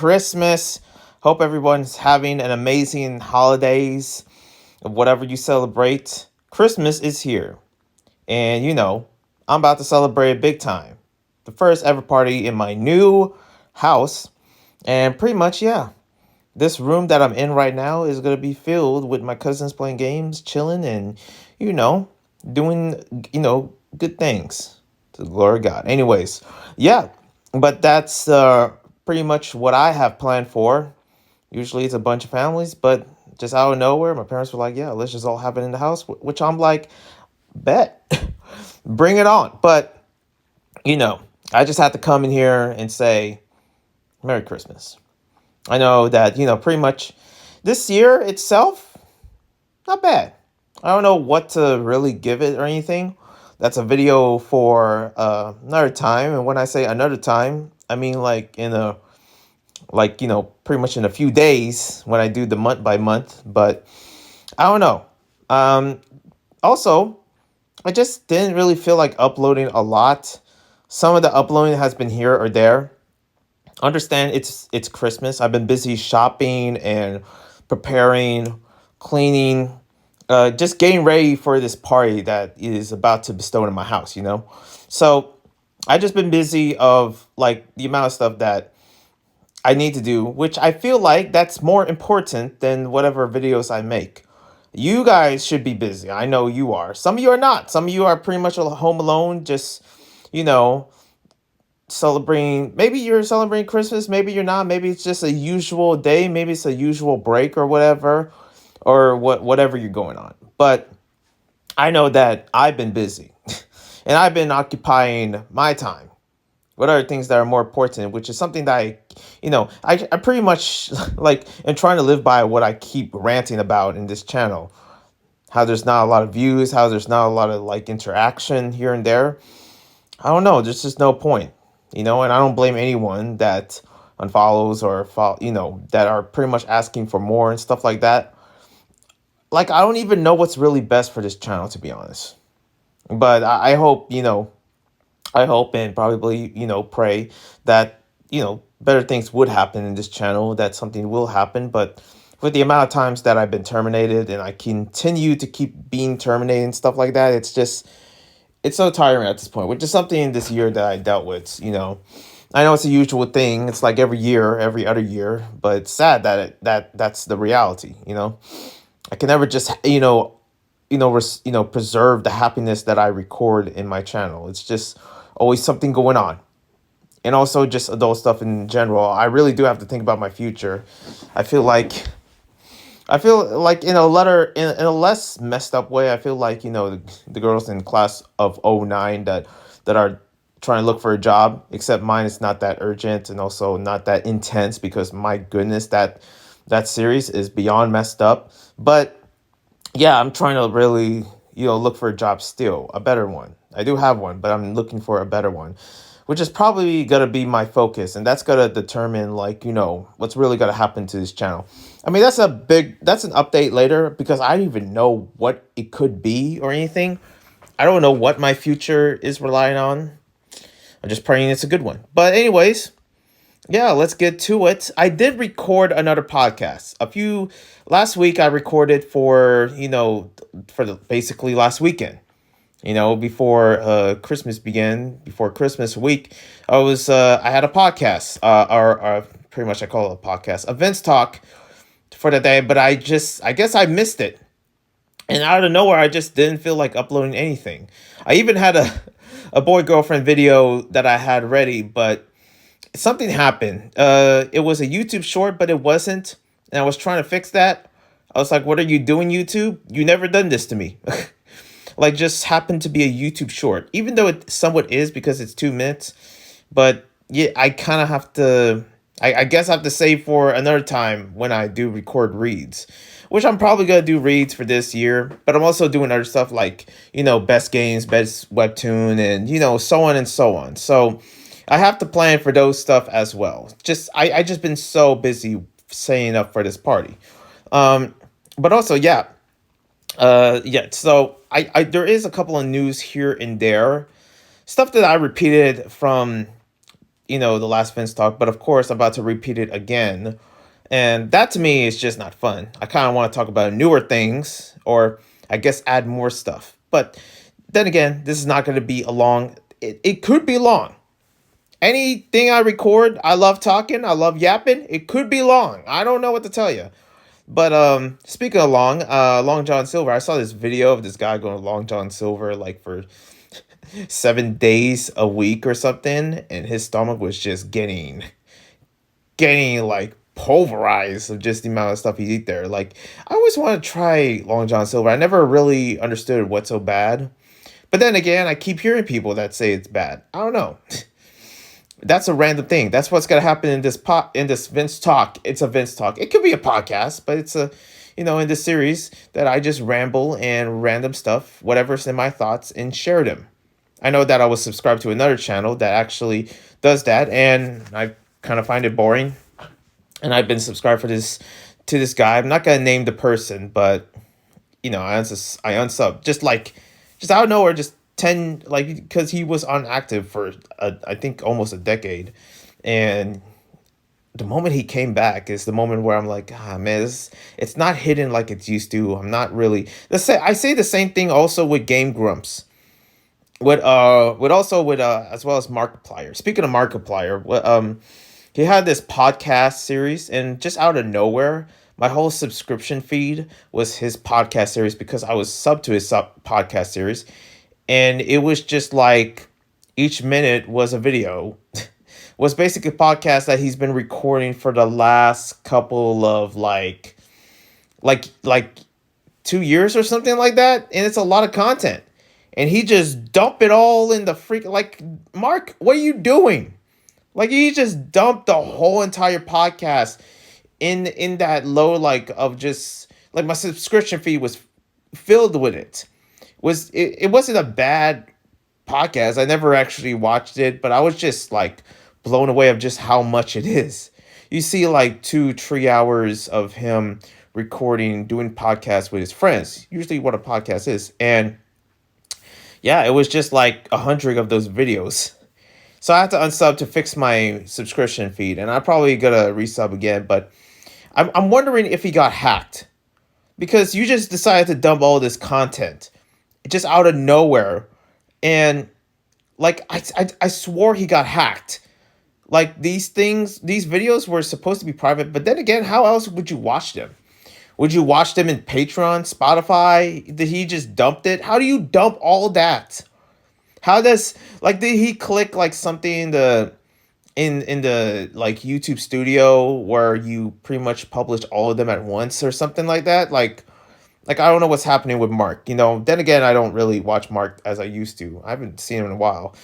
Christmas. Hope everyone's having an amazing holidays, whatever you celebrate. Christmas is here. And I'm about to celebrate it big time. The first ever party in my new house. And pretty much, yeah, this room that I'm in right now is going to be filled with my cousins playing games, chilling, and, you know, doing, good things to the glory of God. Anyways, yeah, but that's pretty much what I have planned for. Usually it's a bunch of families, but just out of nowhere, my parents were like, yeah, let's just all have it in the house, which I'm like, bet, bring it on. But, you know, I just had to come in here and say, Merry Christmas. I know that, pretty much this year itself, not bad. I don't know what to really give it or anything. That's a video for another time. And when I say another time, I mean like pretty much in a few days when I do the month by month. But I don't know. Um, Also, I just didn't really feel like uploading a lot. Some of the uploading has been here or there. Understand it's Christmas. I've been busy shopping and preparing, cleaning, just getting ready for this party that is about to bestow in my house. So I just been busy of like the amount of stuff that I need to do, which I feel like that's more important than whatever videos I make. You guys should be busy. I know you are. Some of you are not. Some of you are pretty much home alone, just, you know, celebrating. Maybe you're celebrating Christmas, maybe you're not. Maybe it's just a usual day, maybe it's a usual break or whatever, or whatever you're going on. But I know that I've been busy and I've been occupying my time. What are things that are more important, which is something that I pretty much like am trying to live by what I keep ranting about in this channel. How there's not a lot of views, how there's not a lot of like interaction here and there. I don't know. There's just no point, and I don't blame anyone that unfollows or follow, that are pretty much asking for more and stuff like that. Like, I don't even know what's really best for this channel, to be honest. But I hope, I hope and probably, pray that, better things would happen in this channel, that something will happen. But with the amount of times that I've been terminated and I continue to keep being terminated and stuff like that, it's so tiring at this point, which is something this year that I dealt with. I know it's a usual thing. It's like every year, every other year, but it's sad that that's the reality. I can never just, preserve the happiness that I record in my channel. It's just always something going on. And also just adult stuff in general. I really do have to think about my future. I feel like in a less messed up way. I feel like, the girls in class of '09 that are trying to look for a job, except mine is not that urgent and also not that intense because my goodness, that series is beyond messed up. But yeah, I'm trying to really, look for a job still, a better one. I do have one, but I'm looking for a better one, which is probably going to be my focus. And that's going to determine, like, what's really going to happen to this channel. I mean, that's an update later because I don't even know what it could be or anything. I don't know what my future is relying on. I'm just praying it's a good one. But anyways, yeah, let's get to it. I did record another podcast. Last week I recorded for, basically last weekend. Before Christmas began, before Christmas week, I had a podcast, or pretty much I call it a podcast, a VinzTalk for the day, but I guess I missed it. And out of nowhere, I just didn't feel like uploading anything. I even had a boy-girlfriend video that I had ready, but something happened. It was a YouTube short, but it wasn't. And I was trying to fix that. I was like, what are you doing, YouTube? You never done this to me. Like, just happened to be a YouTube short, even though it somewhat is because it's 2 minutes. But yeah, I kind of have to, I guess I have to save for another time when I do record reads, which I'm probably going to do reads for this year. But I'm also doing other stuff like, best games, best webtoon, and, so on and so on. So I have to plan for those stuff as well. I just been so busy setting up for this party. But also, yeah. So I there is a couple of news here and there, stuff that I repeated from the last Vince talk, but of course I'm about to repeat it again. And that to me is just not fun. I kind of want to talk about newer things, or I guess add more stuff. But then again, this is not going to be a long, it could be long. Anything I record, I love talking, I love yapping. It could be long. I don't know what to tell you. But speaking of Long John Silver, I saw this video of this guy going to Long John Silver like for 7 days a week or something, and his stomach was just getting like pulverized of just the amount of stuff he eat there. Like, I always want to try Long John Silver. I never really understood what's so bad. But then again, I keep hearing people that say it's bad. I don't know. That's a random thing. That's what's gonna happen in this Vince Talk. It's a Vince Talk. It could be a podcast, but it's in this series that I just ramble and random stuff, whatever's in my thoughts, and share them. I know that I was subscribed to another channel that actually does that, and I kind of find it boring. And I've been subscribed to this guy. I'm not gonna name the person, but I unsub just out of nowhere, just 10, like, because he was inactive for I think almost a decade, and the moment he came back is the moment where I'm like, man, it's not hidden like it's used to. I'm not really. I say the same thing also with Game Grumps. With as well as Markiplier. Speaking of Markiplier, he had this podcast series, and just out of nowhere, my whole subscription feed was his podcast series because I was subbed to his podcast series, and it was just like each minute was a video. Was basically a podcast that he's been recording for the last couple of like 2 years or something like that, and it's a lot of content. And he just dumped it all in the freak. Like, Mark, what are you doing? Like, he just dumped the whole entire podcast in that low, like, of just like my subscription fee was filled with it. It wasn't a bad podcast. I never actually watched it, but I was just like blown away of just how much it is. You see like 2-3 hours of him recording, doing podcasts with his friends. Usually what a podcast is. And yeah, it was just like 100 of those videos. So I had to unsub to fix my subscription feed, and I'm probably gonna resub again. But I'm wondering if he got hacked, because you just decided to dump all this content just out of nowhere, and like I swore he got hacked. Like, these videos were supposed to be private, but then again, how else would you watch them? Would you watch them in Patreon, Spotify? Did he just dump it? How do you dump all that? How does, like, did he click like something in the like YouTube studio where you pretty much publish all of them at once or something like that? Like I don't know what's happening with Mark. Then again, I don't really watch Mark as I used to. I haven't seen him in a while.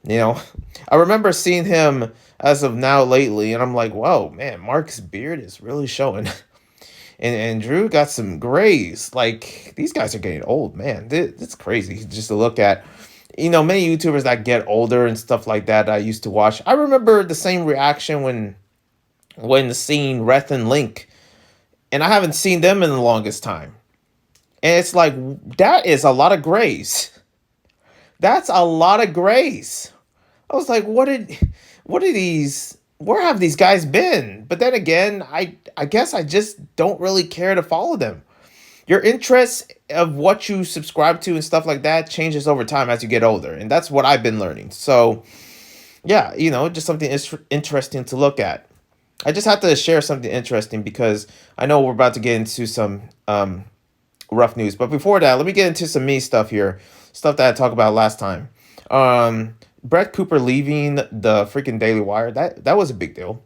I remember seeing him as of now lately, and I'm like, whoa, man, Mark's beard is really showing. And Drew got some grays. Like, these guys are getting old, man. It's crazy just to look at. Many YouTubers that get older and stuff like that I used to watch. I remember the same reaction when seeing Reth and Link, and I haven't seen them in the longest time. And it's like, that is a lot of grays. That's a lot of grays. I was like, where have these guys been? But then again, I guess I just don't really care to follow them. Your interest of what you subscribe to and stuff like that changes over time as you get older. And that's what I've been learning. So, yeah, just something interesting to look at. I just have to share something interesting because I know we're about to get into some rough news. But before that, let me get into some me stuff here. Stuff that I talked about last time. Brett Cooper leaving the freaking Daily Wire. That was a big deal.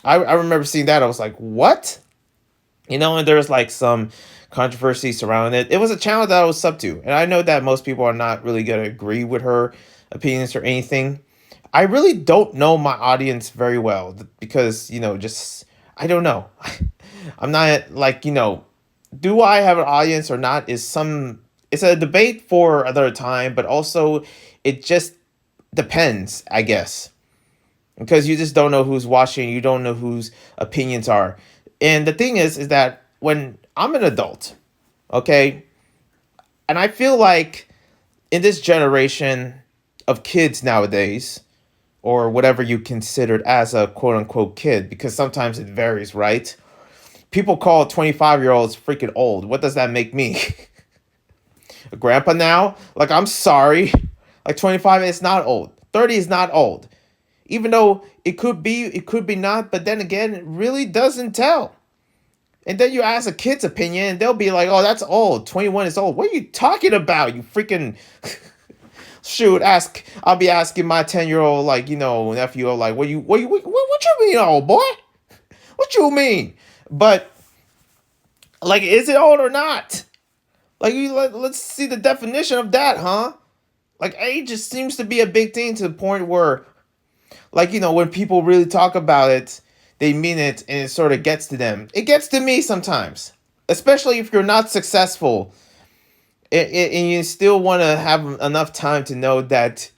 I remember seeing that. I was like, what? And there was like some controversy surrounding it. It was a channel that I was sub to. And I know that most people are not really going to agree with her opinions or anything. I really don't know my audience very well because, I don't know. I'm not like, do I have an audience or not it's a debate for another time, but also it just depends, I guess, because you just don't know who's watching. You don't know whose opinions are. And the thing is that when I'm an adult, okay, and I feel like in this generation of kids nowadays, or whatever you considered as a quote unquote kid, because sometimes it varies, right? People call 25-year-olds freaking old. What does that make me? A grandpa now? Like, I'm sorry. Like, 25 is not old. 30 is not old. Even though it could be not, but then again, it really doesn't tell. And then you ask a kid's opinion, and they'll be like, "Oh, that's old. 21 is old." What are you talking about? You freaking shoot. Ask. I'll be asking my 10-year-old, like, nephew, like, what you mean, old boy? What you mean? But like, is it old or not? Like, let's see the definition of that, huh? Like, age just seems to be a big thing, to the point where, like, when people really talk about it, they mean it, and it sort of gets to them. It gets to me sometimes, especially if you're not successful, and you still want to have enough time to know that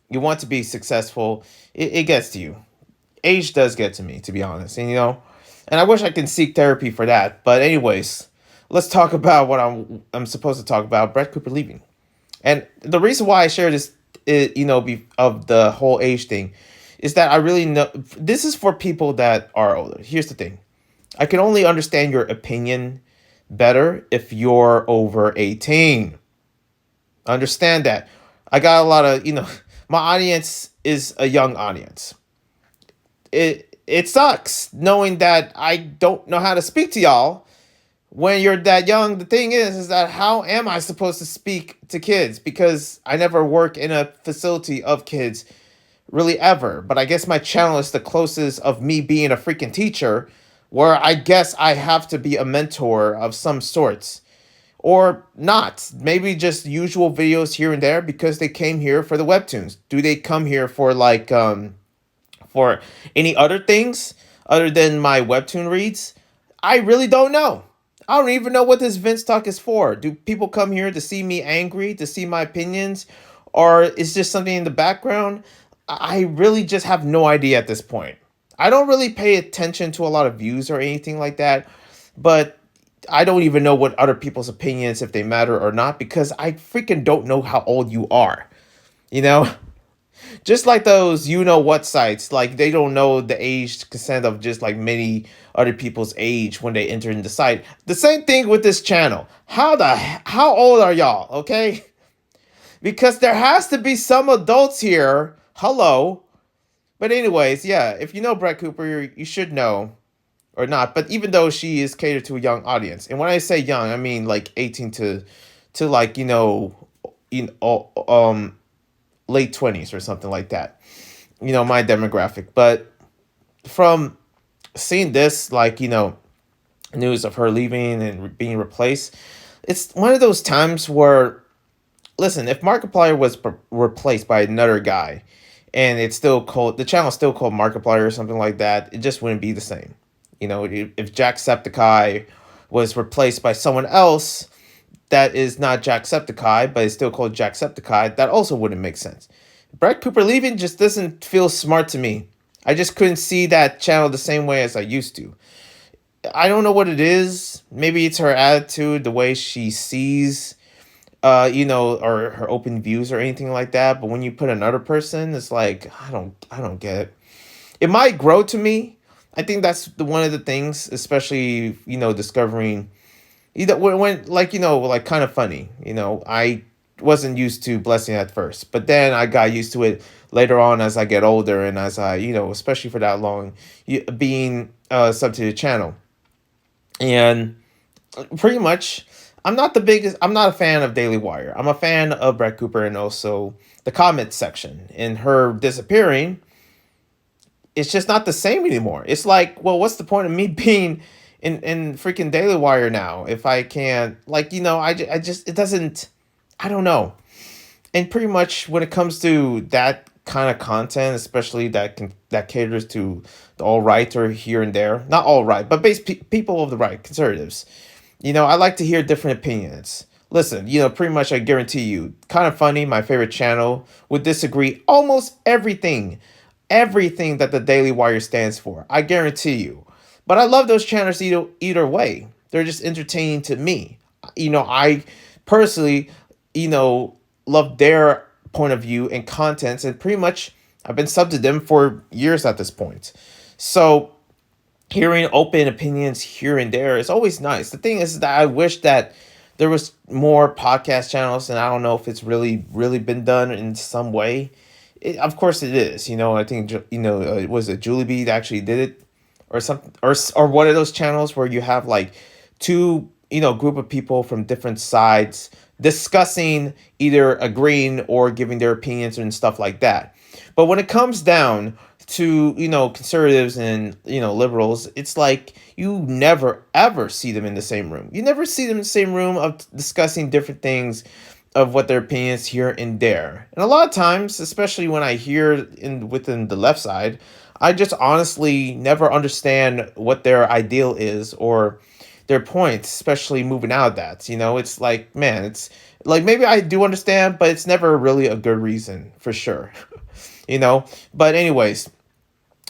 you want to be successful. It gets to you. Age does get to me, to be honest, and I wish I could seek therapy for that. But anyways, let's talk about what I'm supposed to talk about: Brett Cooper leaving. And the reason why I share this, of the whole age thing, is that I really know this is for people that are older. Here's the thing: I can only understand your opinion better if you're over 18. Understand that. I got a lot of, my audience is a young audience. It sucks knowing that I don't know how to speak to y'all when you're that young. The thing is that how am I supposed to speak to kids? Because I never work in a facility of kids, really, ever. But I guess my channel is the closest of me being a freaking teacher, where I guess I have to be a mentor of some sorts. Or not. Maybe just usual videos here and there because they came here for the webtoons. Do they come here for, like, for any other things other than my webtoon reads? I really don't know. I don't even know what this VinzTalk is for. Do people come here to see me angry, to see my opinions? Or is just something in the background? I really just have no idea at this point. I don't really pay attention to a lot of views or anything like that, but I don't even know what other people's opinions, if they matter or not, because I freaking don't know how old you are. You know? Just like those what sites, like, they don't know the age consent of just like many other people's age when they enter in the site. The same thing with this channel. How old are y'all? Okay? Because there has to be some adults here. Hello. But anyways, yeah, if you know Brett Cooper, you should know, or not. But even though she is catered to a young audience, and when I say young, I mean like 18 to like, late 20s or something like that. My demographic. But from seeing this, like, news of her leaving and being replaced, it's one of those times where, listen, if Markiplier was replaced by another guy, and it's still called, the channel's still called Markiplier or something like that, it just wouldn't be the same. If Jacksepticeye was replaced by someone else that is not Jacksepticeye, but is still called Jacksepticeye, that also wouldn't make sense. Brett Cooper leaving just doesn't feel smart to me. I just couldn't see that channel the same way as I used to. I don't know what it is. Maybe it's her attitude, the way she sees, or her open views or anything like that. But when you put another person, it's like, I don't get it. It might grow to me. I think that's one of the things, especially, discovering, when like, like, kind of funny, I wasn't used to Blessing at first, but then I got used to it later on as I get older, and as I, especially for that long, being sub to the channel. And pretty much, I'm not a fan of Daily Wire. I'm a fan of Brett Cooper, and also the comment section. And her disappearing, it's just not the same anymore. It's like, well, what's the point of me being in freaking Daily Wire now if I can't, like, I just, it doesn't, I don't know. And pretty much when it comes to that kind of content, especially that caters to the all right, or here and there, not all right, but people of the right, conservatives, I like to hear different opinions. Listen, pretty much I guarantee you, Kind of Funny, my favorite channel, would disagree almost everything that the Daily Wire stands for. I guarantee you. But I love those channels either way. They're just entertaining to me. I personally, love their point of view and contents, and pretty much I've been subbed to them for years at this point. So hearing open opinions here and there is always nice. The thing is that I wish that there was more podcast channels, and I don't know if it's really been done in some way. Of course it is. I think was it Julie B that actually did it, or something, or one of those channels where you have like two group of people from different sides discussing, either agreeing or giving their opinions and stuff like that. But when it comes down to conservatives and liberals, it's like you never ever see them in the same room. You never see them in the same room of discussing different things, of what their opinions here and there. And a lot of times, especially when I hear within the left side, I just honestly never understand what their ideal is or their points, especially moving out of that. It's like, man, it's like maybe I do understand, but it's never really a good reason for sure. But anyways,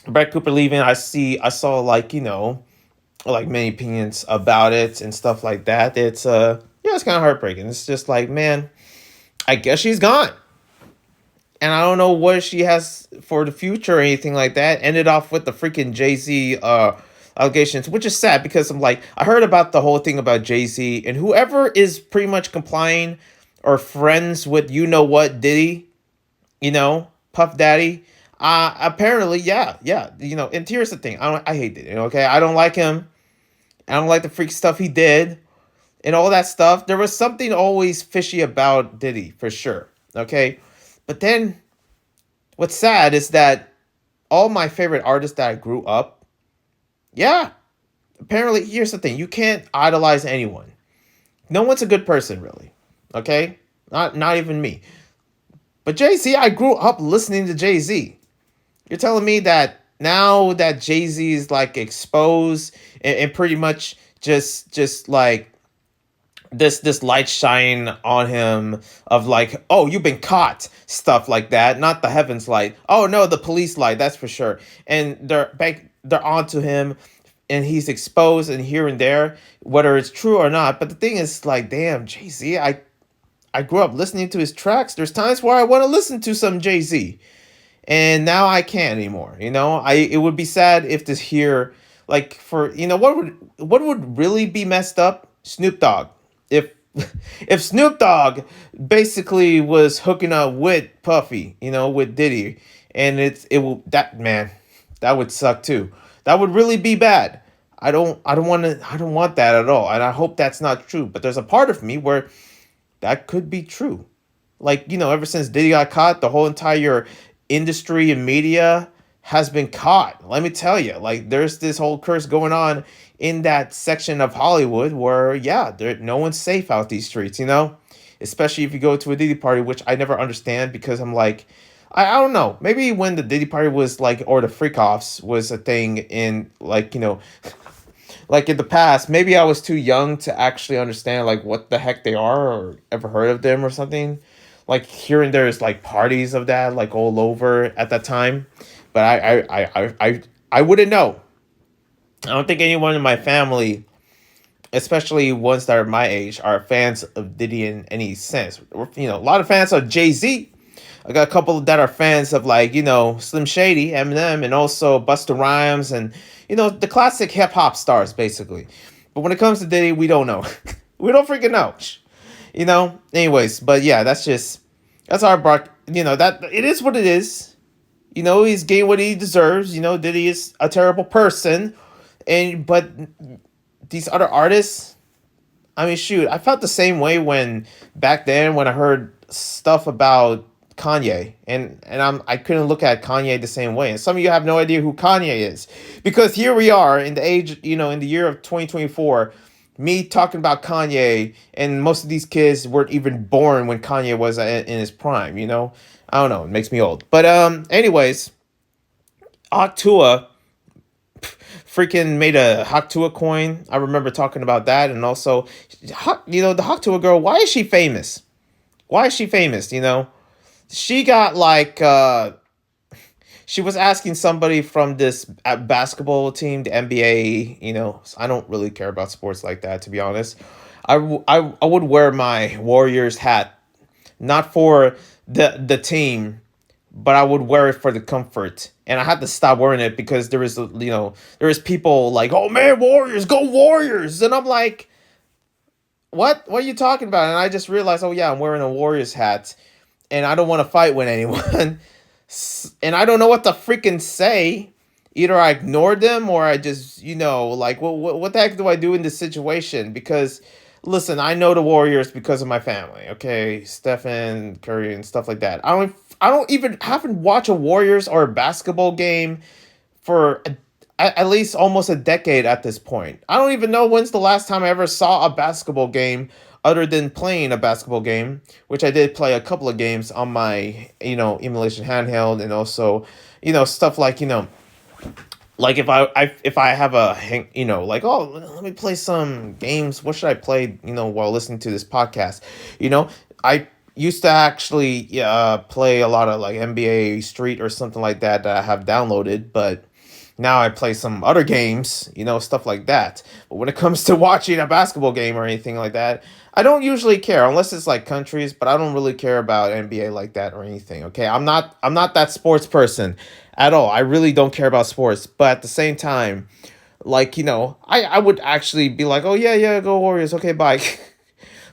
Brett Cooper leaving, I saw like many opinions about it and stuff like that. It's yeah, it's kind of heartbreaking. It's just like, man, I guess she's gone. And I don't know what she has for the future or anything like that. Ended off with the freaking Jay-Z allegations, which is sad because I'm like, I heard about the whole thing about Jay-Z, and whoever is pretty much complying or friends with what Diddy, Puff Daddy. Apparently, yeah. And here's the thing: I hate Diddy. Okay, I don't like him. I don't like the freak stuff he did and all that stuff. There was something always fishy about Diddy for sure. Okay, but then what's sad is that all my favorite artists that I grew up, yeah. Apparently, here's the thing: you can't idolize anyone. No one's a good person, really. Okay, not even me. But Jay-Z, I grew up listening to Jay-Z. You're telling me that now that Jay-Z is like exposed and pretty much just like this light shine on him of like, oh, you've been caught, stuff like that. Not the heavens light. Oh no, the police light, that's for sure. And they're onto him, and he's exposed and here and there, whether it's true or not. But the thing is, like, damn, Jay-Z, I grew up listening to his tracks. There's times where I want to listen to some Jay-Z, and now I can't anymore. It would be sad if this here, like, for what would really be messed up? Snoop Dogg. If if Snoop Dogg basically was hooking up with Puffy, with Diddy, and that man, that would suck too. That would really be bad. I don't want that at all, and I hope that's not true. But there's a part of me where that could be true. Like, ever since Diddy got caught, the whole entire industry and media has been caught. Let me tell you, like, there's this whole curse going on in that section of Hollywood where, yeah, no one's safe out these streets, especially if you go to a Diddy party, which I never understand because I'm like, I don't know. Maybe when the Diddy party was like, or the freak offs was a thing in like, like in the past, maybe I was too young to actually understand like what the heck they are or ever heard of them or something. Like here and there is like parties of that like all over at that time, but I wouldn't know. I don't think anyone in my family, especially ones that are my age, are fans of Diddy in any sense. A lot of fans of Jay-Z. I got a couple that are fans of like, Slim Shady, Eminem, and also Busta Rhymes and, the classic hip hop stars basically. But when it comes to Diddy, we don't know. We don't freaking know. Anyways, but yeah, that's our bark. That it is what it is. He's getting what he deserves. Diddy is a terrible person. But these other artists, I mean, shoot, I felt the same way when back then when I heard stuff about Kanye, and I couldn't look at Kanye the same way. And some of you have no idea who Kanye is, because here we are in the age, in the year of 2024, me talking about Kanye, and most of these kids weren't even born when Kanye was in his prime. I don't know, it makes me old. But anyways, Tuah freaking made a Tuah coin. I remember talking about that, and also, the Tuah girl. Why is she famous? Why is she famous? She got like she was asking somebody from this basketball team, the NBA. I don't really care about sports like that, to be honest. I would wear my Warriors hat, not for the team, but I would wear it for the comfort. And I had to stop wearing it because there is people like, oh man, Warriors, go Warriors. And I'm like, what are you talking about? And I just realized, oh yeah, I'm wearing a Warriors hat and I don't want to fight with anyone. And I don't know what to freaking say. Either I ignore them or I just, like, what the heck do I do in this situation? Because, listen, I know the Warriors because of my family. Okay, Stephen Curry and stuff like that. I don't even haven't watched a Warriors or a basketball game for at least almost a decade at this point. I don't even know when's the last time I ever saw a basketball game other than playing a basketball game, which I did play a couple of games on my, emulation handheld and also, stuff like, like if I have a like, oh, let me play some games. What should I play, while listening to this podcast? I used to actually play a lot of like NBA Street or something like that I have downloaded, but now I play some other games, stuff like that. But when it comes to watching a basketball game or anything like that, I don't usually care unless it's like countries, but I don't really care about NBA like that or anything. Okay, I'm not that sports person at all. I really don't care about sports, but at the same time, like, I would actually be like, oh yeah, yeah, go Warriors. Okay, bye.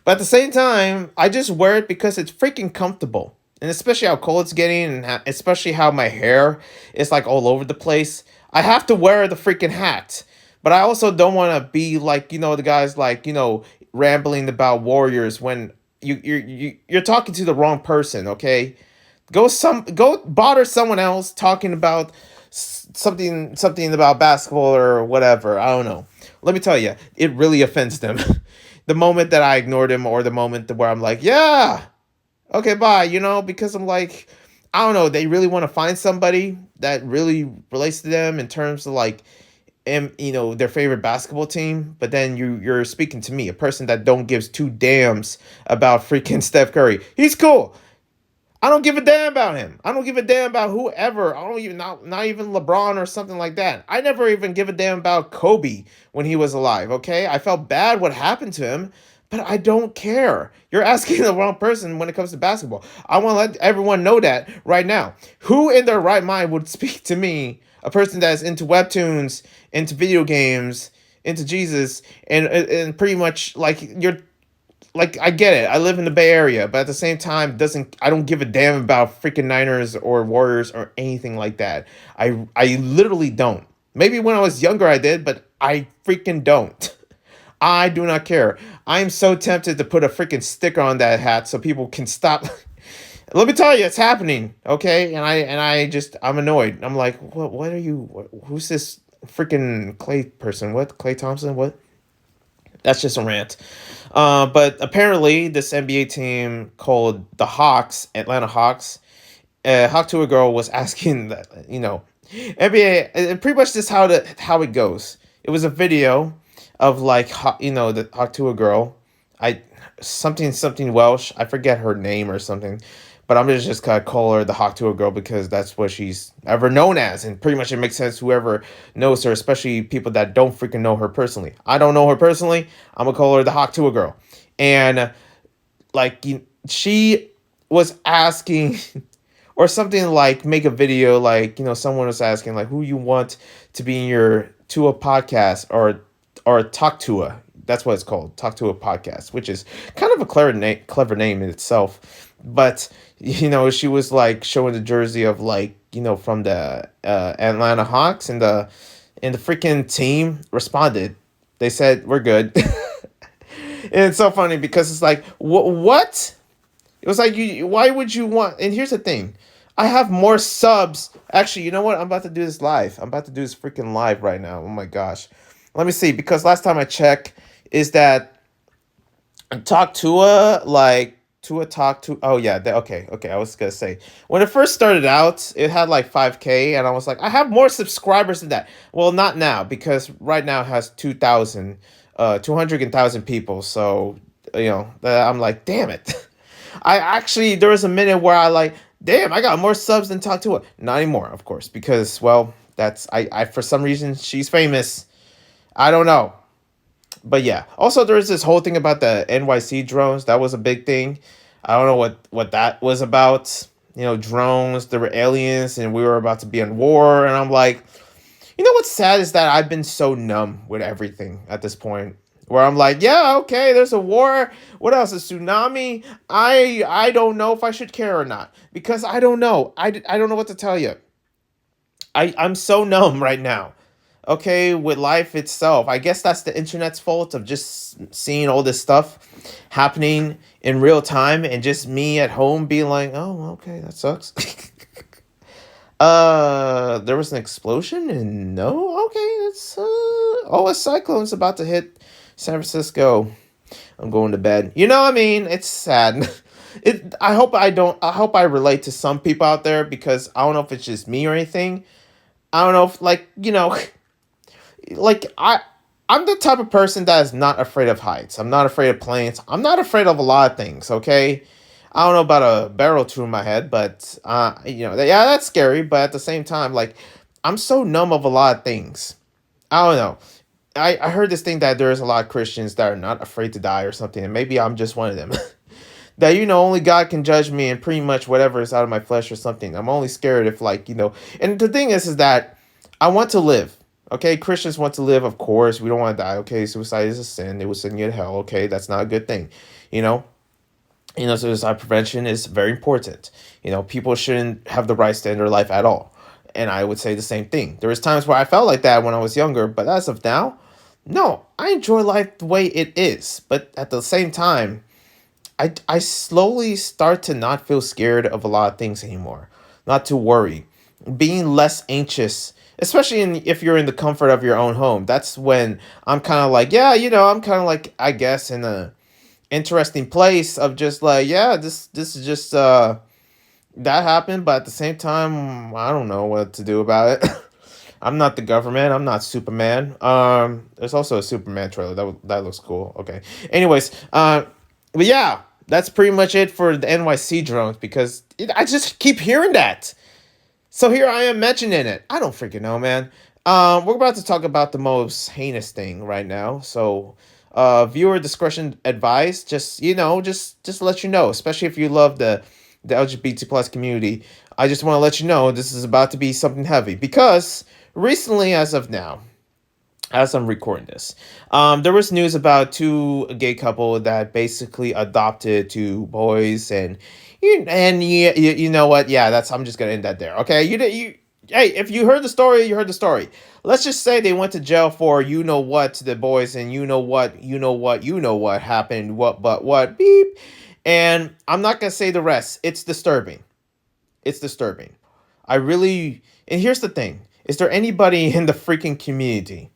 But at the same time, I just wear it because it's freaking comfortable. And especially how cold it's getting, and especially how my hair is like all over the place. I have to wear the freaking hat. But I also don't want to be like, the guys like, rambling about Warriors when you're talking to the wrong person, okay? Go bother someone else talking about something about basketball or whatever. I don't know. Let me tell you, it really offends them. The moment that I ignore them or the moment where I'm like, yeah, okay, bye, because I'm like, I don't know, they really want to find somebody that really relates to them in terms of like, their favorite basketball team, but then you're speaking to me, a person that don't gives two damns about freaking Steph Curry. He's cool. I don't give a damn about him. I don't give a damn about whoever. I don't even not even LeBron or something like that. I never even give a damn about Kobe when he was alive, okay? I felt bad what happened to him, but I don't care. You're asking the wrong person when it comes to basketball. I want to let everyone know that right now. Who in their right mind would speak to me, a person that's into webtoons, into video games, into Jesus, and pretty much like you're like, I get it. I live in the Bay Area, but at the same time, I don't give a damn about freaking Niners or Warriors or anything like that. I literally don't. Maybe when I was younger I did, but I freaking don't. I do not care. I am so tempted to put a freaking sticker on that hat so people can stop. Let me tell you, it's happening, okay? I'm annoyed. I'm like, what are you? Who's this freaking Clay person? What, Clay Thompson? What? That's just a rant. But apparently, this NBA team called the Hawks, Atlanta Hawks, Hawk to a Girl was asking that, NBA, and pretty much this how it goes. It was a video of like, the Hawk to a Girl. Something Welsh. I forget her name or something. But I'm just gonna call her the Hawk to a Girl because that's what she's ever known as, and pretty much it makes sense whoever knows her, especially people that don't freaking know her personally. I don't know her personally. I'm gonna call her the Hawk to a Girl, and like she was asking, or something like make a video like someone was asking like who you want to be in your Tuah podcast or Talk Tuah. That's what it's called, Talk to a Podcast, which is kind of a clever name in itself. But she was like showing the jersey of like from the Atlanta Hawks, and the freaking team responded. They said we're good. And it's so funny because it's like what? It was like why would you want? And here's the thing. I have more subs. Actually, you know what? I'm about to do this live. I'm about to do this freaking live right now. Oh my gosh. Let me see, because last time I checked, is that Talk Tuah, like Tuah Talk to, oh yeah, okay, I was gonna say, when it first started out, it had like 5K, and I was like, I have more subscribers than that. Well, not now, because right now it has 200,000 people, so, I'm like, damn it. There was a minute where I like, damn, I got more subs than Talk Tuah. Not anymore, of course, because, well, I for some reason, she's famous. I don't know. But yeah, also there's this whole thing about the NYC drones. That was a big thing. I don't know what that was about. drones, there were aliens, and we were about to be in war. And I'm like, what's sad is that I've been so numb with everything at this point. Where I'm like, yeah, okay, there's a war. What else? A tsunami? I don't know if I should care or not because I don't know. I don't know what to tell you. I'm so numb right now. Okay, with life itself. I guess that's the internet's fault of just seeing all this stuff happening in real time and just me at home being like, "Oh, okay, that sucks." There was an explosion and no, okay, it's a cyclone's about to hit San Francisco. I'm going to bed. I mean, it's sad. I hope I relate to some people out there because I don't know if it's just me or anything. I don't know if like I'm the type of person that is not afraid of heights. I'm not afraid of planes. I'm not afraid of a lot of things, okay? I don't know about a barrel through my head, but yeah, that's scary, but at the same time, like I'm so numb of a lot of things. I don't know. I heard this thing that there's a lot of Christians that are not afraid to die or something, and maybe I'm just one of them. That only God can judge me and pretty much whatever is out of my flesh or something. I'm only scared if and the thing is that I want to live. Okay, Christians want to live, of course. We don't want to die. Okay, suicide is a sin. It will send you to hell. Okay, that's not a good thing. You know, suicide prevention is very important. People shouldn't have the rights to end their life at all. And I would say the same thing. There was times where I felt like that when I was younger, but as of now, no, I enjoy life the way it is. But at the same time, I slowly start to not feel scared of a lot of things anymore. Not to worry. Being less anxious, especially if you're in the comfort of your own home. That's when I'm kind of like, yeah, I'm kind of like, I guess, in a interesting place of just like, yeah, this is just that happened, but at the same time, I don't know what to do about it. I'm not the government. I'm not Superman. There's also a Superman trailer that looks cool. Okay. Anyways, but yeah, that's pretty much it for the NYC drones because I just keep hearing that. So here I am mentioning it. I don't freaking know, man. We're about to talk about the most heinous thing right now. So, viewer discretion advised. Just to let you know, especially if you love the LGBT plus community. I just want to let you know this is about to be something heavy because recently, as of now, as I'm recording this, there was news about two gay couple that basically adopted two boys, and you know what? Yeah, I'm just gonna end that there. Okay, hey, if you heard the story, you heard the story. Let's just say they went to jail for what to the boys, and what happened, what beep, and I'm not gonna say the rest. It's disturbing. It's disturbing. And here's the thing: is there anybody in the freaking community?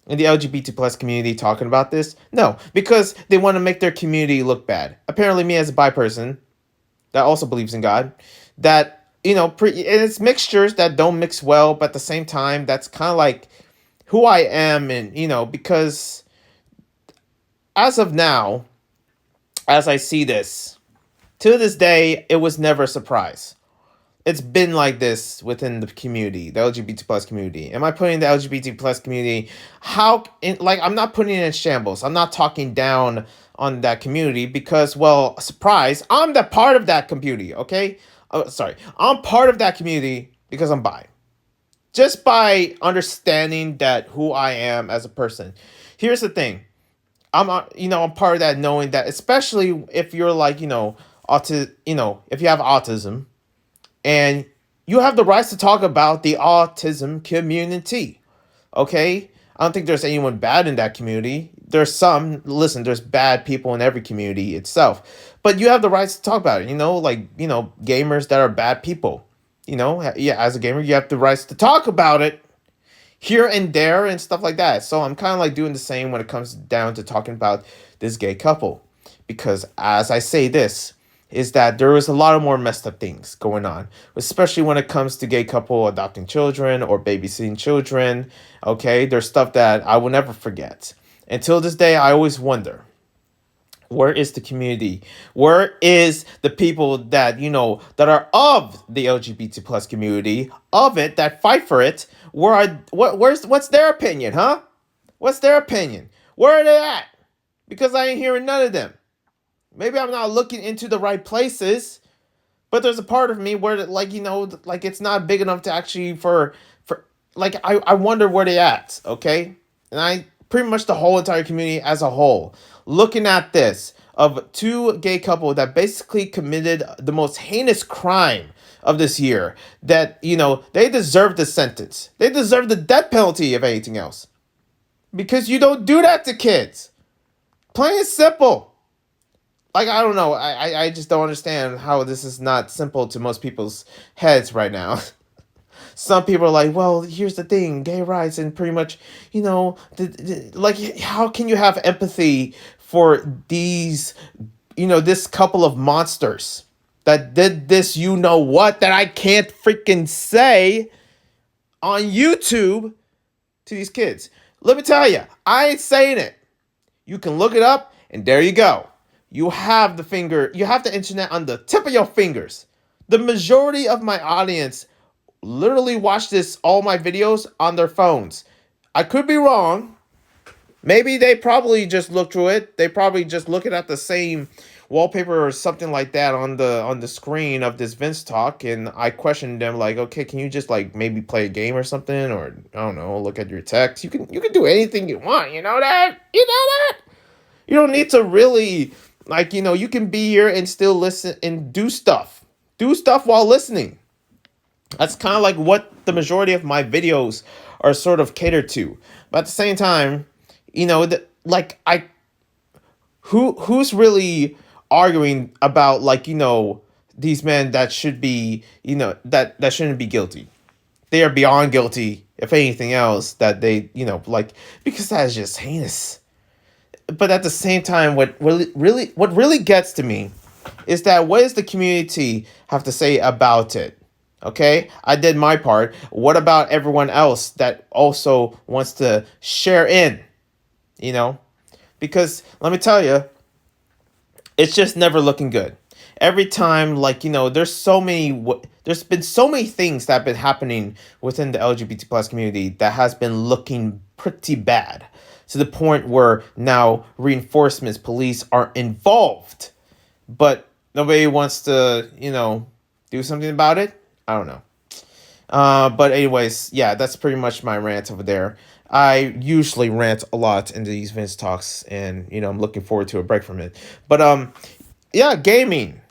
In the LGBT plus community talking about this? No, because they want to make their community look bad. Apparently, me as a bi person that also believes in God, that and it's mixtures that don't mix well, but at the same time, that's kind of like who I am, and because as of now, as I see this, to this day, it was never a surprise. It's been like this within the community, the LGBT plus community. Am I putting the LGBT plus community? I'm not putting it in shambles. I'm not talking down on that community because, well, surprise, I'm the part of that community. Okay, sorry, I'm part of that community because I'm bi. Just by understanding that who I am as a person. Here's the thing. I'm part of that, knowing that, especially if you're like, if you have autism and you have the rights to talk about the autism community. Okay? I don't think there's anyone bad in that community. There's bad people in every community itself. But you have the rights to talk about it, gamers that are bad people. Yeah, as a gamer, you have the rights to talk about it here and there and stuff like that. So I'm kind of like doing the same when it comes down to talking about this gay couple. Because as I say this, is that there is a lot of more messed up things going on, especially when it comes to gay couple adopting children or babysitting children. Okay, there's stuff that I will never forget. Until this day, I always wonder, where is the community? Where is the people that, that are of the LGBT plus community, of it, that fight for it? What's their opinion, huh? What's their opinion? Where are they at? Because I ain't hearing none of them. Maybe I'm not looking into the right places, But there's a part of me where, like, like it's not big enough to actually for like I wonder where they at, okay? And I pretty much the whole entire community as a whole looking at this of two gay couple that basically committed the most heinous crime of this year, that they deserve the sentence. They deserve the death penalty if anything else. Because you don't do that to kids. Plain and simple. Like, I don't know. I just don't understand how this is not simple to most people's heads right now. Some people are like, well, here's the thing, gay rights, and pretty much, like, how can you have empathy for these, this couple of monsters that did this, what, that I can't freaking say on YouTube to these kids? Let me tell you, I ain't saying it. You can look it up, and there you go. You have the internet on the tip of your fingers. The majority of my audience literally watch all my videos on their phones. I could be wrong. Maybe they probably just look through it. They probably just looking at the same wallpaper or something like that on the screen of this VinzTalk, and I questioned them like, okay, can you just like maybe play a game or something, or I don't know, look at your text. You can do anything you want. You know that. You don't need to really like you can be here and still listen and do stuff. Do stuff while listening. That's kind of like what the majority of my videos are sort of catered to. But at the same time, like who's really arguing about like these men that should be that shouldn't be guilty. They are beyond guilty. If anything else, that they like, because that is just heinous. But at the same time, what really gets to me is that what does the community have to say about it? Okay, I did my part. What about everyone else that also wants to share in? Because let me tell you, it's just never looking good. Every time, like there's been so many things that have been happening within the LGBT plus community that has been looking pretty bad, to the point where now reinforcements, police are involved, but nobody wants to do something about it. I don't know. But anyways, yeah, that's pretty much my rant over there. I usually rant a lot in these Vince talks, and I'm looking forward to a break from it. But yeah, gaming.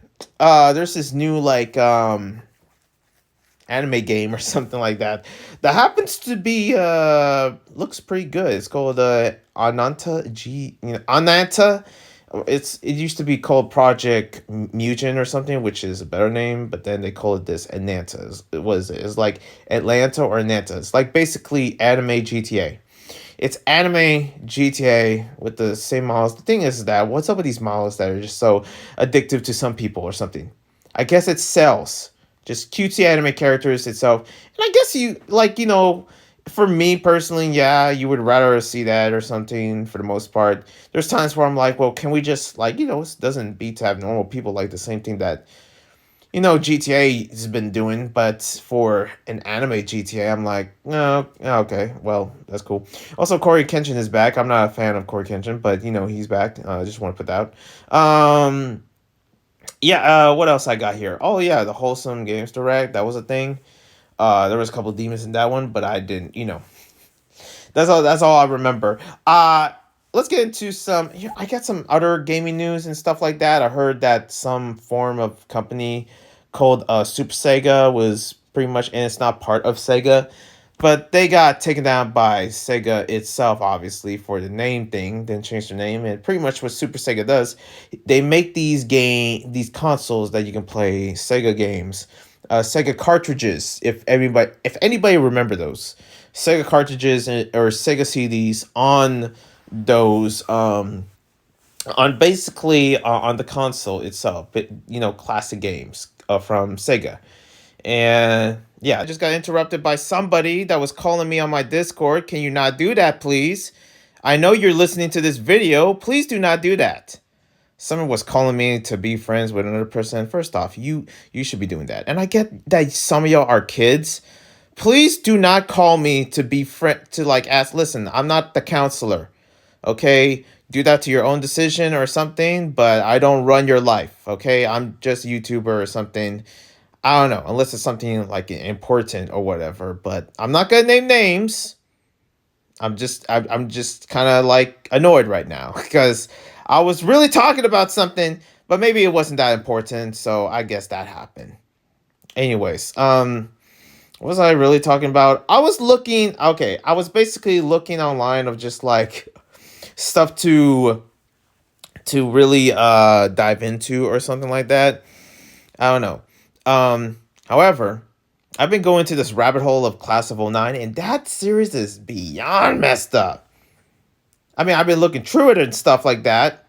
There's this new like anime game or something like that happens to be looks pretty good. It's called Ananta. It used to be called Project Mugen or something, which is a better name, but then they call it this Ananta. What is it? It's like Atlanta or Ananta. It's like basically anime GTA. It's anime GTA with the same models. The thing is that what's up with these models that are just so addictive to some people or something? I guess it sells. Just cutesy anime characters itself. And I guess you like, for me personally, yeah, you would rather see that or something for the most part. There's times where I'm like, well, can we just like, it doesn't beat to have normal people like the same thing that, GTA has been doing, but for an anime GTA, I'm like, no, okay, well, that's cool. Also, Corey Kenshin is back. I'm not a fan of Corey Kenshin, but he's back. I just want to put that out. Yeah, what else I got here? Oh yeah, the Wholesome Games Direct, that was a thing. There was a couple of demons in that one, but I didn't, That's all I remember. Let's get into some. I got some other gaming news and stuff like that. I heard that some form of company called Super Sega was pretty much, and it's not part of Sega, but they got taken down by Sega itself, obviously, for the name thing. Didn't change their name, and pretty much what Super Sega does, they make these consoles that you can play Sega games, Sega cartridges. If anybody remember those Sega cartridges or Sega CDs on those on basically on the console itself, but classic games from Sega. And yeah, I just got interrupted by somebody that was calling me on my Discord. Can you not do that, please? I know you're listening to this video. Please do not do that. Someone was calling me to be friends with another person. First off, you should be doing that. And I get that some of y'all are kids. Please do not call me to be to like ask. Listen, I'm not the counselor. Okay, do that to your own decision or something, but I don't run your life. Okay, I'm just a YouTuber or something. I don't know, unless it's something like important or whatever. But I'm not gonna name names. I'm just kind of like annoyed right now because I was really talking about something, but maybe it wasn't that important. So I guess that happened. Anyways, what was I really talking about? I was looking. Okay, I was basically looking online of just like stuff to really dive into or something like that. I don't know. However, I've been going to this rabbit hole of Class of '09, and that series is beyond messed up. I mean, I've been looking through it and stuff like that.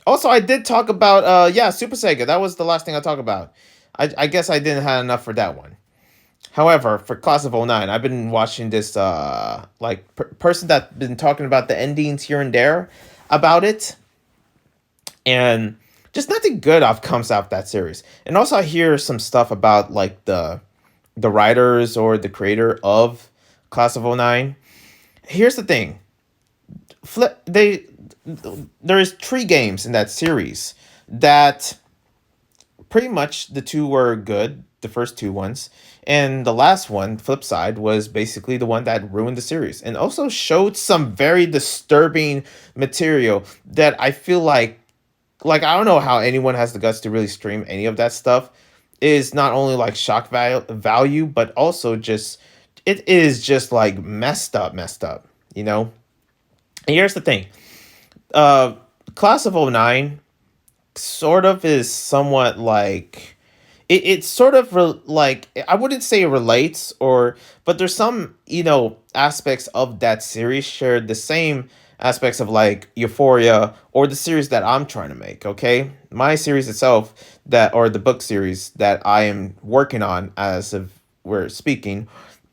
Also, I did talk about yeah, Super Sega. That was the last thing I talked about. I guess I didn't have enough for that one. However, for Class of '09, I've been watching this like person that's been talking about the endings here and there about it, and just nothing good off comes out of that series. And also, I hear some stuff about like the writers or the creator of Class of '09. Here's the thing: flip they there is three games in that series that pretty much the two were good, the first two ones, and the last one, flip side, was basically the one that ruined the series and also showed some very disturbing material that I feel like I don't know how anyone has the guts to really stream any of that stuff. Is not only like shock value, but also just it is just like messed up, you know. And here's the thing: uh, Class of '09 sort of is somewhat like it sort of like I wouldn't say it relates or but there's some aspects of that series share the same aspects of like Euphoria or the series that I'm trying to make. Okay, my series itself that or the book series that I am working on as of we're speaking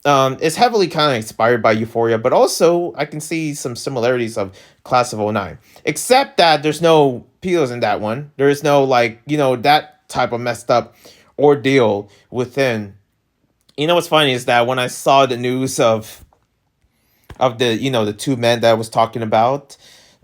is heavily kind of inspired by Euphoria, but also I can see some similarities of Class of '09. Except that there's no pedos in that one. There is no like, that type of messed up ordeal within. You know what's funny is that when I saw the news of the the two men that I was talking about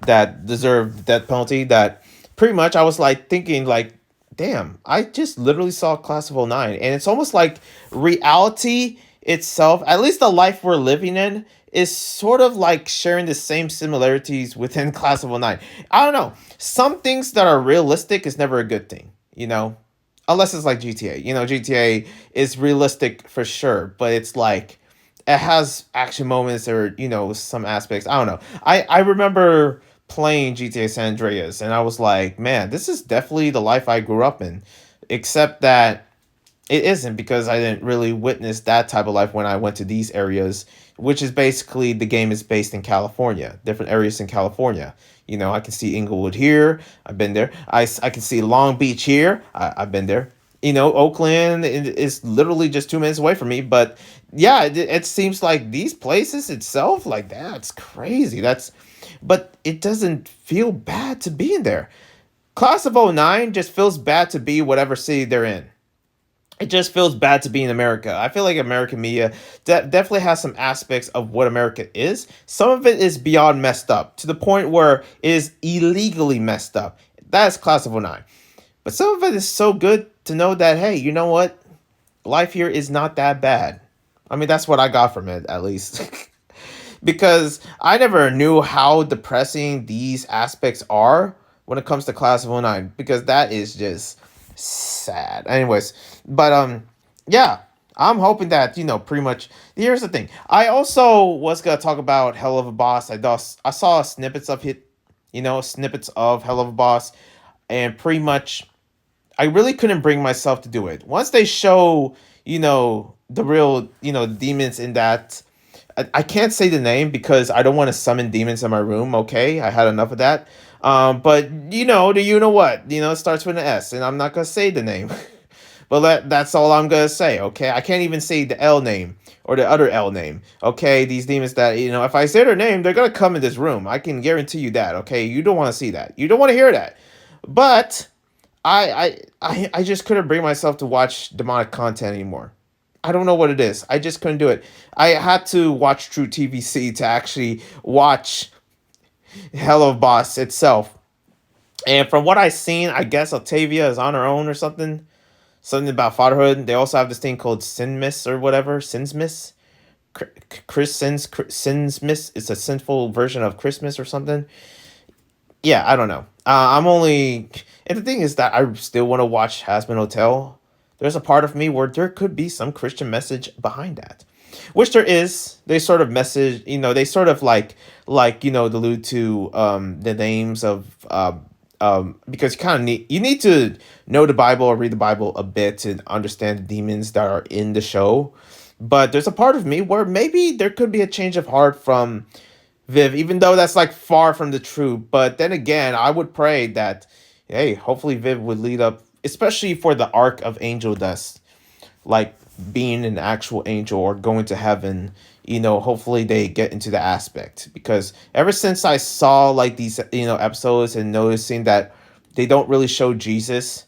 that deserved the death penalty, that pretty much I was like thinking like, damn, I just literally saw Class of '09, and it's almost like reality itself, at least the life we're living in, is sort of like sharing the same similarities within Class of '09. I don't know. Some things that are realistic is never a good thing, unless it's like GTA. GTA is realistic for sure, but it's like it has action moments or some aspects. I don't know. I remember playing GTA San Andreas, and I was like, man, this is definitely the life I grew up in, except that it isn't because I didn't really witness that type of life when I went to these areas, which is basically the game is based in California, different areas in California. I can see Inglewood here. I've been there. I can see Long Beach here. I've been there. Oakland is literally just 2 minutes away from me. But yeah, it seems like these places itself, like that's crazy. But it doesn't feel bad to be in there. Class of '09 just feels bad to be whatever city they're in. It just feels bad to be in America. I feel like American media definitely has some aspects of what America is. Some of it is beyond messed up to the point where it is illegally messed up. That's Class of '09. But some of it is so good to know that, hey, you know what? Life here is not that bad. I mean, that's what I got from it, at least. Because I never knew how depressing these aspects are when it comes to Class of '09. Because that is just sad. Anyways, but yeah, I'm hoping that pretty much. Here's the thing. I also was gonna talk about Hell of a Boss. I saw snippets of it, snippets of Hell of a Boss, and pretty much I really couldn't bring myself to do it. Once they show the real demons in that. I can't say the name because I don't want to summon demons in my room. Okay, I had enough of that. But the what it starts with an S, and I'm not gonna say the name. But that's all I'm gonna say. Okay, I can't even say the L name or the other L name. Okay, these demons that if I say their name, they're gonna come in this room. I can guarantee you that. Okay, you don't want to see that. You don't want to hear that. But I just couldn't bring myself to watch demonic content anymore. I don't know what it is. I just couldn't do it. I had to watch True TVC to actually watch Hello Boss itself. And from what I've seen, I guess Octavia is on her own or something. Something about fatherhood. They also have this thing called Sin Miss or whatever. Sins Miss. Sins Miss. It's a sinful version of Christmas or something. Yeah, I don't know. I'm only, and the thing is that I still want to watch Hazbin Hotel. There's a part of me where there could be some Christian message behind that, which there is. They sort of message, they sort of allude to the names of because you need to know the Bible or read the Bible a bit to understand the demons that are in the show. But there's a part of me where maybe there could be a change of heart from Viv, even though that's like far from the truth. But then again, I would pray that, hey, hopefully Viv would lead up, especially for the arc of angel dust, like being an actual angel or going to heaven. Hopefully they get into the aspect, because ever since I saw like these episodes and noticing that they don't really show Jesus,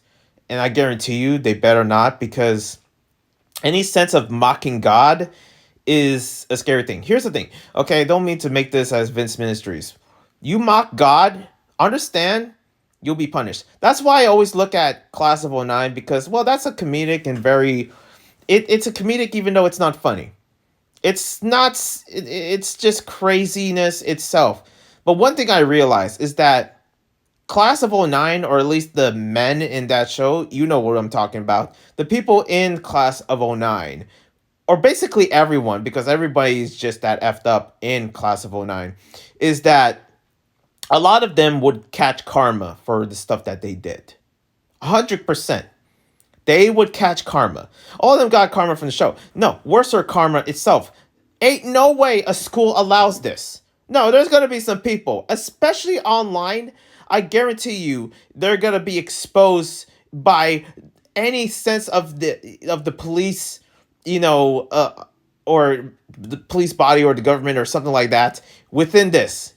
and I guarantee you they better not, because any sense of mocking God is a scary thing. Here's the thing. Okay, I don't mean to make this as Vince Ministries. You mock God, understand, you'll be punished. That's why I always look at Class of '09, because, well, that's a comedic and very, it's a comedic even though it's not funny. It's not, it's just craziness itself. But one thing I realized is that Class of '09, or at least the men in that show, you know what I'm talking about. The people in Class of '09, or basically everyone, because everybody's just that effed up in Class of '09, is that a lot of them would catch karma for the stuff that they did. 100%. They would catch karma. All of them got karma from the show. No, worse are karma itself. Ain't no way a school allows this. No, there's going to be some people, especially online. I guarantee you they're going to be exposed by any sense of the police, or the police body or the government or something like that within this,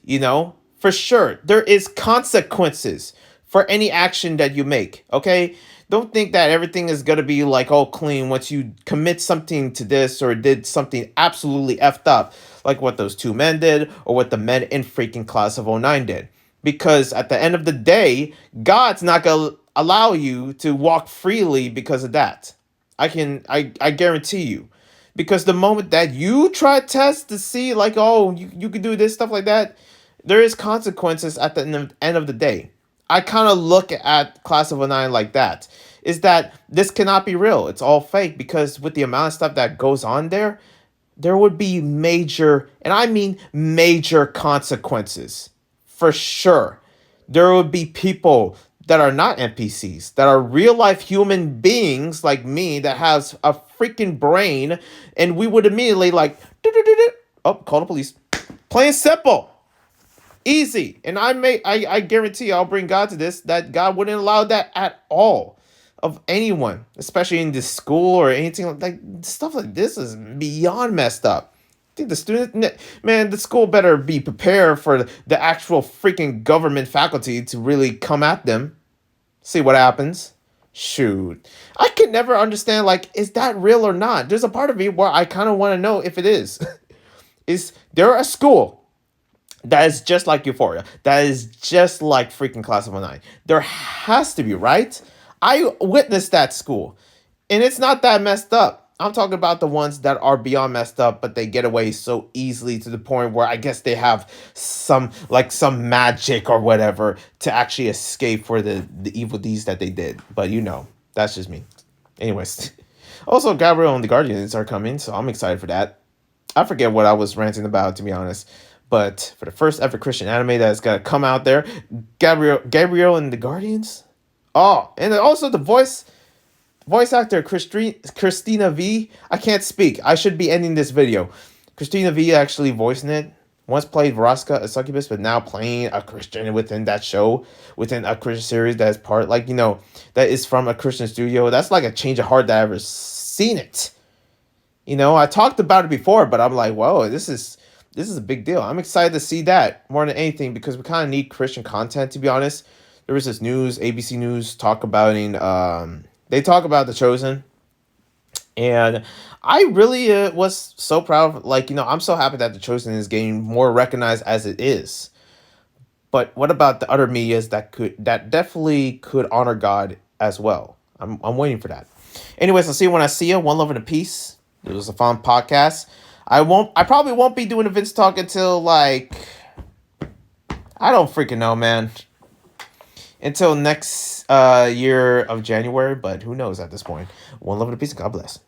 for sure. There is consequences for any action that you make, okay? Don't think that everything is going to be like all clean once you commit something to this or did something absolutely effed up, like what those two men did or what the men in freaking Class of '09 did. Because at the end of the day, God's not going to allow you to walk freely because of that. I guarantee you. Because the moment that you try to test to see, like, oh, you could do this, stuff like that, there is consequences at the end of the day. I kind of look at Class of '09 like that. Is that this cannot be real. It's all fake, because with the amount of stuff that goes on there would be major, and I mean major consequences. For sure. There would be people that are not NPCs, that are real life human beings like me that has a freaking brain, and we would immediately like, oh, call the police. Plain simple. Easy. And I guarantee you, I'll bring God to this, that God wouldn't allow that at all of anyone, especially in this school or anything like stuff like this is beyond messed up. I think the student, man, the school better be prepared for the actual freaking government faculty to really come at them. See what happens. Shoot. I can never understand, like, is that real or not? There's a part of me where I kind of want to know if it is. Is there a school that is just like Euphoria, that is just like freaking Class of '09? There has to be, right? I witnessed that school, and it's not that messed up. I'm talking about the ones that are beyond messed up, but they get away so easily to the point where I guess they have some magic or whatever to actually escape for the evil deeds that they did. But that's just me. Anyways, also Gabriel and the Guardians are coming, so I'm excited for that. I forget what I was ranting about, to be honest. But for the first ever Christian anime that's gonna come out there, Gabriel and the Guardians. Oh, and also the voice actor Christina V. I can't speak. I should be ending this video. Christina V actually voicing it. Once played Vraska, a succubus, but now playing a Christian within that show, within a Christian series that is part, that is from a Christian studio. That's like a change of heart that I've ever seen it. I talked about it before, but I'm like, whoa, this is a big deal. I'm excited to see that more than anything, because we kind of need Christian content, to be honest. There was this news, ABC News, they talk about The Chosen, and I really was so proud. I'm so happy that The Chosen is getting more recognized as it is. But what about the other medias that definitely could honor God as well? I'm waiting for that. Anyways, I'll see you when I see you. One love and a peace. It was a fun podcast. I probably won't be doing a Vince talk until like I don't freaking know, man. Until next year of January, but who knows at this point. One love and a peace. God bless.